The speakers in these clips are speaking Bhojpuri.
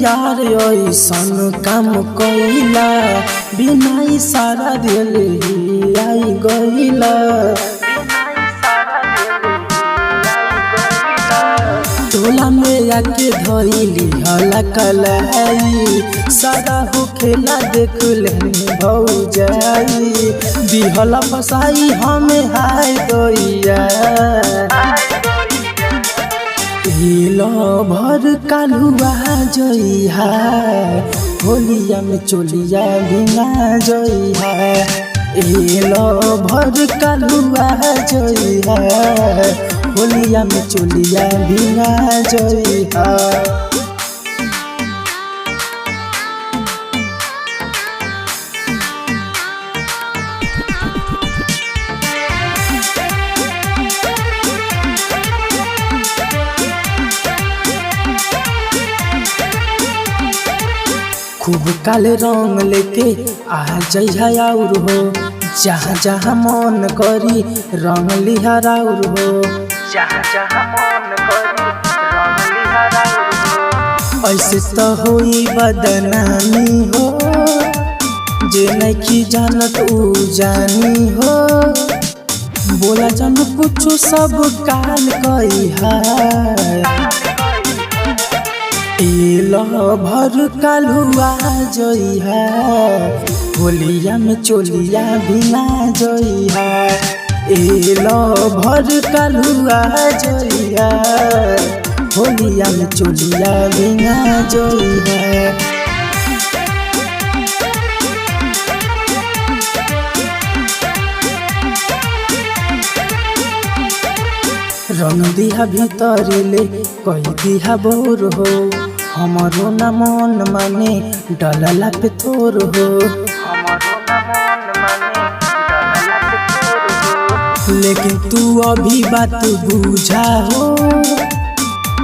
यार ऐसन काम कइला बिना इशारा दिले आई गइला। टोला में आके धइली हला कलाई सारा हो खेला देख लेने भौजाई दिहला फसाई हमें हाय गइया। लो भर कालुआ जइहा होलिया में चोलिया भिंगा जइहा। लो भर कालुआ जइहा होलिया में चोलिया भिंगा जइहा। खूब काले रंग लेके आ जइहा और हो जहाँ जहाँ मन करी रंग लिहार और हो जहाँ जहाँ मन करी रंग लिहार और हो। ऐसे तो होई बदनामी हो जे नहीं जानत उ जानी हो बोला जन कुछ सब काल कइहा। लो भर कालुआ जइहा होलिया में चोलिया भिंगा जइहा। लो भर कालुआ जइहा होलिया में चोलिया भिंगा जइहा। रंग दिहा भीतर ले कही दिहा बोर हो हमारो न मन माने डलला पे तोर हो। लेकिन तू अभी बात बुझा हो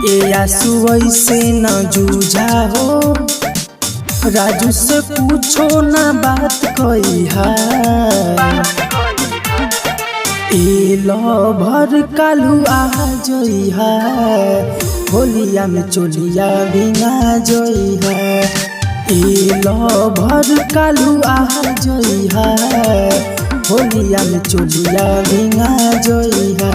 ए आंसू ऐसे न जूझा हो राजू से पूछो ना बात कइहा। लो भर कालुआ जइहा होलिया में चोलिया भिंगा जइहा। लो भर कालुआ जइहा होलिया में चोलिया भिंगा जइहा।